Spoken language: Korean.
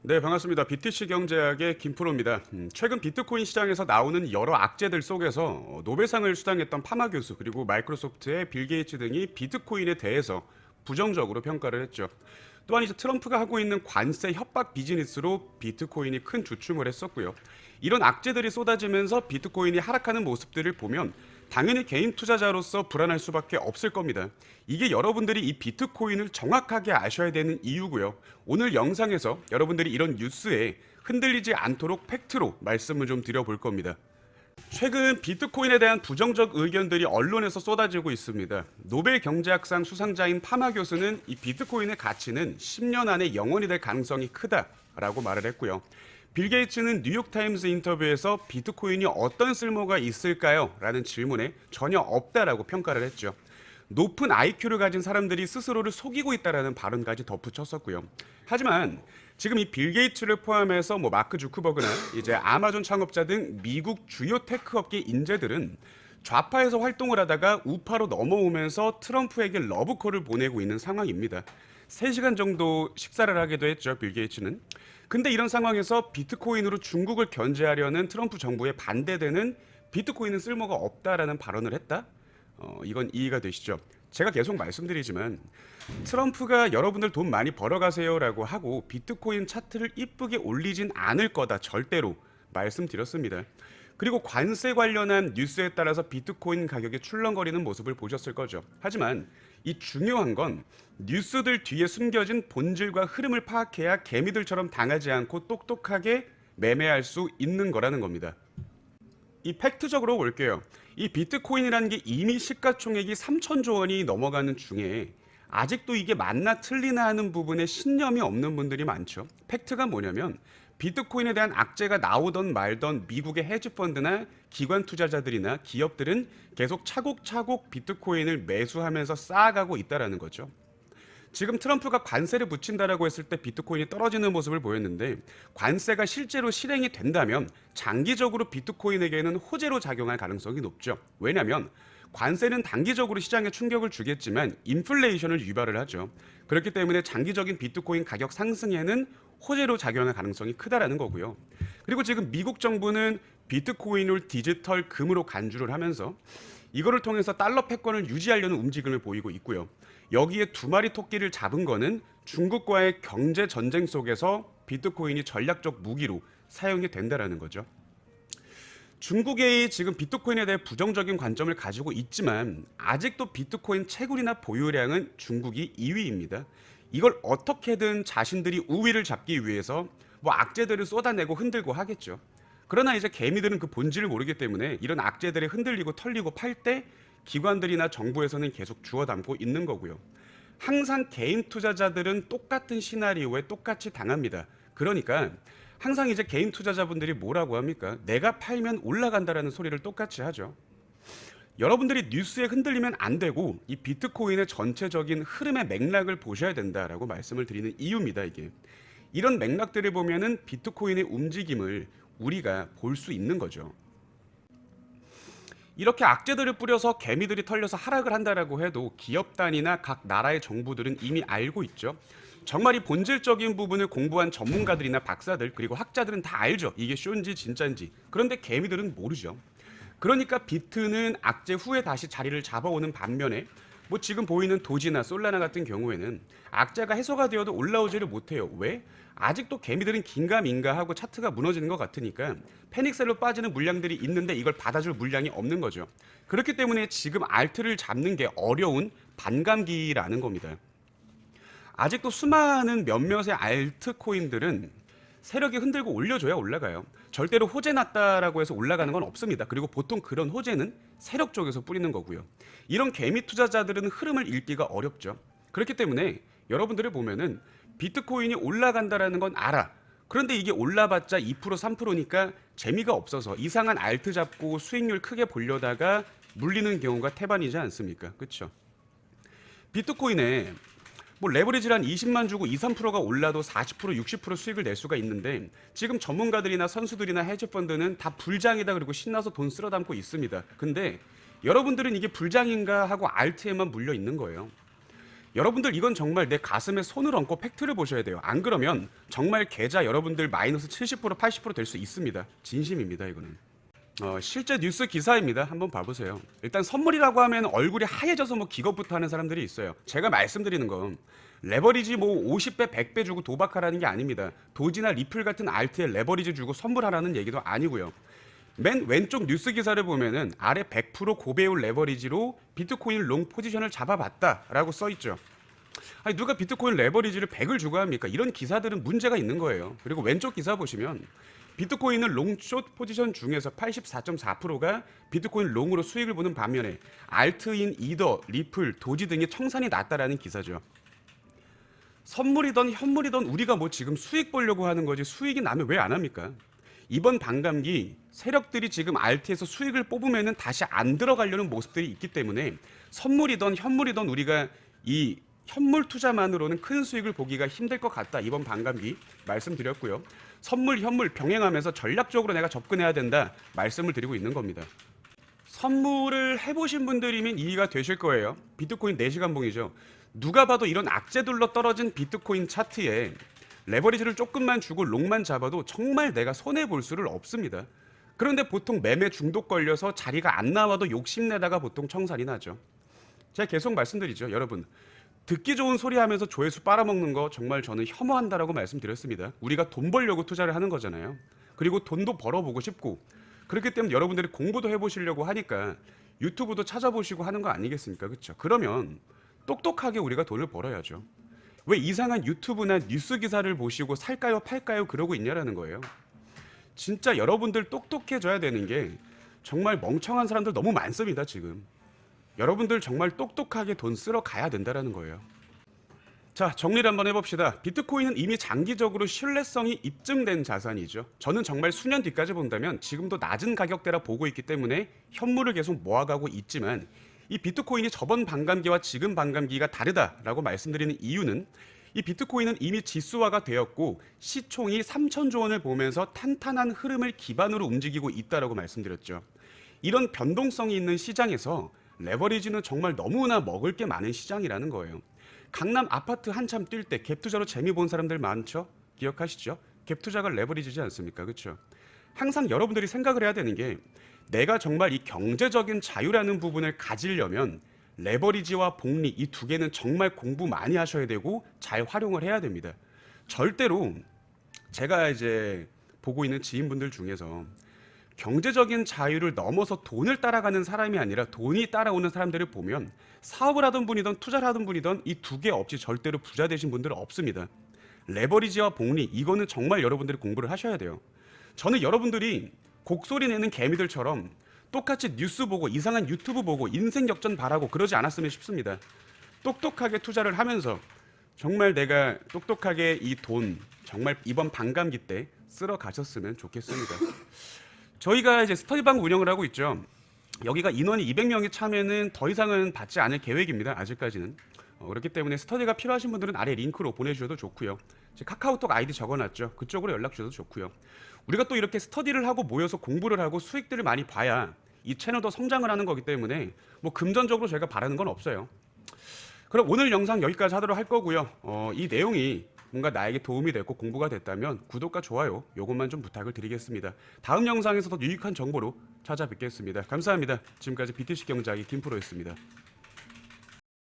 네, 반갑습니다. BTC 경제학의 김프로입니다. 최근 비트코인 시장에서 나오는 여러 악재들 속에서 노벨상을 수상했던 파마 교수 그리고 마이크로소프트의 빌 게이츠 등이 비트코인에 대해서 부정적으로 평가를 했죠. 또한 이제 트럼프가 하고 있는 관세 협박 비즈니스로 비트코인이 큰 주춤을 했었고요. 이런 악재들이 쏟아지면서 비트코인이 하락하는 모습들을 보면 당연히 개인 투자자로서 불안할 수밖에 없을 겁니다. 이게 여러분들이 이 비트코인을 정확하게 아셔야 되는 이유고요. 오늘 영상에서 여러분들이 이런 뉴스에 흔들리지 않도록 팩트로 말씀을 좀 드려볼 겁니다. 최근 비트코인에 대한 부정적 의견들이 언론에서 쏟아지고 있습니다. 노벨 경제학상 수상자인 파마 교수는 이 비트코인의 가치는 10년 안에 영원히 될 가능성이 크다라고 말을 했고요. 빌 게이츠는 뉴욕타임스 인터뷰에서 비트코인이 어떤 쓸모가 있을까요? 라는 질문에 전혀 없다라고 평가를 했죠. 높은 IQ를 가진 사람들이 스스로를 속이고 있다라는 발언까지 덧붙였었고요. 하지만 지금 이 빌 게이츠를 포함해서 마크 주크버그나 이제 아마존 창업자 등 미국 주요 테크 업계 인재들은 좌파에서 활동을 하다가 우파로 넘어오면서 트럼프에게 러브콜을 보내고 있는 상황입니다. 3시간 정도 식사를 하기도 했죠, 빌 게이츠는. 근데 이런 상황에서 비트코인으로 중국을 견제하려는 트럼프 정부에 반대되는 비트코인은 쓸모가 없다라는 발언을 했다? 이건 이해가 되시죠? 제가 계속 말씀드리지만 트럼프가 여러분들 돈 많이 벌어가세요라고 하고 비트코인 차트를 이쁘게 올리진 않을 거다 절대로 말씀드렸습니다. 그리고 관세 관련한 뉴스에 따라서 비트코인 가격이 출렁거리는 모습을 보셨을 거죠. 하지만 이 중요한 건 뉴스들 뒤에 숨겨진 본질과 흐름을 파악해야 개미들처럼 당하지 않고 똑똑하게 매매할 수 있는 거라는 겁니다. 이 팩트적으로 볼게요. 이 비트코인이라는 게 이미 시가총액이 3천조 원이 넘어가는 중에 아직도 이게 맞나 틀리나 하는 부분에 신념이 없는 분들이 많죠. 팩트가 뭐냐면 비트코인에 대한 악재가 나오던 말던 미국의 헤지펀드나 기관 투자자들이나 기업들은 계속 차곡차곡 비트코인을 매수하면서 쌓아가고 있다는 거죠. 지금 트럼프가 관세를 붙인다라고 했을 때 비트코인이 떨어지는 모습을 보였는데 관세가 실제로 실행이 된다면 장기적으로 비트코인에게는 호재로 작용할 가능성이 높죠. 왜냐하면 관세는 단기적으로 시장에 충격을 주겠지만 인플레이션을 유발을 하죠. 그렇기 때문에 장기적인 비트코인 가격 상승에는 호재로 작용할 가능성이 크다라는 거고요. 그리고 지금 미국 정부는 비트코인을 디지털 금으로 간주를 하면서 이거를 통해서 달러 패권을 유지하려는 움직임을 보이고 있고요. 여기에 두 마리 토끼를 잡은 거는 중국과의 경제 전쟁 속에서 비트코인이 전략적 무기로 사용이 된다라는 거죠. 중국이 지금 비트코인에 대해 부정적인 관점을 가지고 있지만 아직도 비트코인 채굴이나 보유량은 중국이 2위입니다. 이걸 어떻게든 자신들이 우위를 잡기 위해서 악재들을 쏟아내고 흔들고 하겠죠. 그러나 이제 개미들은 그 본질을 모르기 때문에 이런 악재들에 흔들리고 털리고 팔 때 기관들이나 정부에서는 계속 주워 담고 있는 거고요. 항상 개인 투자자들은 똑같은 시나리오에 똑같이 당합니다. 그러니까 항상 이제 개인 투자자분들이 뭐라고 합니까? 내가 팔면 올라간다라는 소리를 똑같이 하죠. 여러분들이 뉴스에 흔들리면 안 되고 이 비트코인의 전체적인 흐름의 맥락을 보셔야 된다라고 말씀을 드리는 이유입니다. 이게 이런 맥락들을 보면은 비트코인의 움직임을 우리가 볼 수 있는 거죠. 이렇게 악재들을 뿌려서 개미들이 털려서 하락을 한다라고 해도 기업 단위나 각 나라의 정부들은 이미 알고 있죠. 정말 이 본질적인 부분을 공부한 전문가들이나 박사들 그리고 학자들은 다 알죠. 이게 쇼인지 진짜인지. 그런데 개미들은 모르죠. 그러니까 비트는 악재 후에 다시 자리를 잡아오는 반면에 지금 보이는 도지나 솔라나 같은 경우에는 악재가 해소가 되어도 올라오지를 못해요. 왜? 아직도 개미들은 긴가민가 하고 차트가 무너지는 것 같으니까 패닉셀로 빠지는 물량들이 있는데 이걸 받아줄 물량이 없는 거죠. 그렇기 때문에 지금 알트를 잡는 게 어려운 반감기라는 겁니다. 아직도 수많은 몇몇의 알트코인들은 세력이 흔들고 올려줘야 올라가요. 절대로 호재 났다라고 해서 올라가는 건 없습니다. 그리고 보통 그런 호재는 세력 쪽에서 뿌리는 거고요. 이런 개미 투자자들은 흐름을 읽기가 어렵죠. 그렇기 때문에 여러분들을 보면은 비트코인이 올라간다라는 건 알아. 그런데 이게 올라봤자 2% 3%니까 재미가 없어서 이상한 알트 잡고 수익률 크게 보려다가 물리는 경우가 태반이지 않습니까? 그렇죠? 비트코인에 레버리지를 한 20만 주고 2, 3%가 올라도 40%, 60% 수익을 낼 수가 있는데 지금 전문가들이나 선수들이나 헤지펀드는 다 불장이다 그리고 신나서 돈 쓸어 담고 있습니다. 근데 여러분들은 이게 불장인가 하고 알트에만 물려 있는 거예요. 여러분들 이건 정말 내 가슴에 손을 얹고 팩트를 보셔야 돼요. 안 그러면 정말 계좌 여러분들 마이너스 70% 80%될 수 있습니다. 진심입니다 이거는. 실제 뉴스 기사입니다. 한번 봐보세요. 일단 선물이라고 하면 얼굴이 하얘져서 뭐 기겁부터 하는 사람들이 있어요. 제가 말씀드리는 건 레버리지 뭐 50배 100배 주고 도박하라는 게 아닙니다. 도지나 리플 같은 알트에 레버리지 주고 선물하라는 얘기도 아니고요. 맨 왼쪽 뉴스 기사를 보면은 아래 100% 고배율 레버리지로 비트코인 롱 포지션을 잡아봤다라고 써있죠. 아니 누가 비트코인 레버리지를 100을 주고 합니까? 이런 기사들은 문제가 있는 거예요. 그리고 왼쪽 기사 보시면 비트코인은 롱숏 포지션 중에서 84.4%가 비트코인 롱으로 수익을 보는 반면에 알트인 이더, 리플, 도지 등의 청산이 낮다라는 기사죠. 선물이던 현물이던 우리가 뭐 지금 수익 보려고 하는 거지 수익이 나면 왜 안 합니까? 이번 반감기 세력들이 지금 알트에서 수익을 뽑으면은 다시 안 들어가려는 모습들이 있기 때문에 선물이던 현물이던 우리가 이 현물 투자만으로는 큰 수익을 보기가 힘들 것 같다. 이번 반감기 말씀드렸고요. 선물, 현물 병행하면서 전략적으로 내가 접근해야 된다. 말씀을 드리고 있는 겁니다. 선물을 해보신 분들이면 이해가 되실 거예요. 비트코인 4시간 봉이죠. 누가 봐도 이런 악재둘러 떨어진 비트코인 차트에 레버리지를 조금만 주고 롱만 잡아도 정말 내가 손해볼 수를 없습니다. 그런데 보통 매매 중독 걸려서 자리가 안 나와도 욕심내다가 보통 청산이 나죠. 제가 계속 말씀드리죠. 여러분 듣기 좋은 소리 하면서 조회수 빨아먹는 거 정말 저는 혐오한다라고 말씀드렸습니다. 우리가 돈 벌려고 투자를 하는 거잖아요. 그리고 돈도 벌어보고 싶고 그렇기 때문에 여러분들이 공부도 해보시려고 하니까 유튜브도 찾아보시고 하는 거 아니겠습니까? 그렇죠? 그러면 똑똑하게 우리가 돈을 벌어야죠. 왜 이상한 유튜브나 뉴스 기사를 보시고 살까요 팔까요 그러고 있냐라는 거예요. 진짜 여러분들 똑똑해져야 되는 게 정말 멍청한 사람들 너무 많습니다 지금. 여러분들 정말 똑똑하게 돈 쓸어 가야 된다는 거예요. 자, 정리를 한번 해봅시다. 비트코인은 이미 장기적으로 신뢰성이 입증된 자산이죠. 저는 정말 수년 뒤까지 본다면 지금도 낮은 가격대라 보고 있기 때문에 현물을 계속 모아가고 있지만 이 비트코인이 저번 반감기와 지금 반감기가 다르다라고 말씀드리는 이유는 이 비트코인은 이미 지수화가 되었고 시총이 3천조 원을 보면서 탄탄한 흐름을 기반으로 움직이고 있다라고 말씀드렸죠. 이런 변동성이 있는 시장에서 레버리지는 정말 너무나 먹을 게 많은 시장이라는 거예요. 강남 아파트 한참 뛸 때 갭 투자로 재미 본 사람들 많죠? 기억하시죠? 갭 투자가 레버리지지 않습니까? 그렇죠? 항상 여러분들이 생각을 해야 되는 게 내가 정말 이 경제적인 자유라는 부분을 가지려면 레버리지와 복리 이 두 개는 정말 공부 많이 하셔야 되고 잘 활용을 해야 됩니다. 절대로 제가 이제 보고 있는 지인분들 중에서 경제적인 자유를 넘어서 돈을 따라가는 사람이 아니라 돈이 따라오는 사람들을 보면 사업을 하던 분이든 투자를 하던 분이든 이 두 개 없이 절대로 부자 되신 분들은 없습니다. 레버리지와 복리 이거는 정말 여러분들이 공부를 하셔야 돼요. 저는 여러분들이 곡소리 내는 개미들처럼 똑같이 뉴스 보고 이상한 유튜브 보고 인생 역전 바라고 그러지 않았으면 싶습니다. 똑똑하게 투자를 하면서 정말 내가 똑똑하게 이 돈 정말 이번 반감기 때 쓸어 가셨으면 좋겠습니다. 저희가 이제 스터디방 운영을 하고 있죠. 여기가 인원이 200명이 차면은 더 이상은 받지 않을 계획입니다. 아직까지는. 그렇기 때문에 스터디가 필요하신 분들은 아래 링크로 보내주셔도 좋고요. 제 카카오톡 아이디 적어놨죠. 그쪽으로 연락 주셔도 좋고요. 우리가 또 이렇게 스터디를 하고 모여서 공부를 하고 수익들을 많이 봐야 이 채널도 성장을 하는 거기 때문에 뭐 금전적으로 저희가 바라는 건 없어요. 그럼 오늘 영상 여기까지 하도록 할 거고요. 이 내용이 뭔가 나에게 도움이 됐고 공부가 됐다면 구독과 좋아요 요것만 좀 부탁을 드리겠습니다. 다음 영상에서 더 유익한 정보로 찾아뵙겠습니다. 감사합니다. 지금까지 BTC 경제하기 김프로였습니다.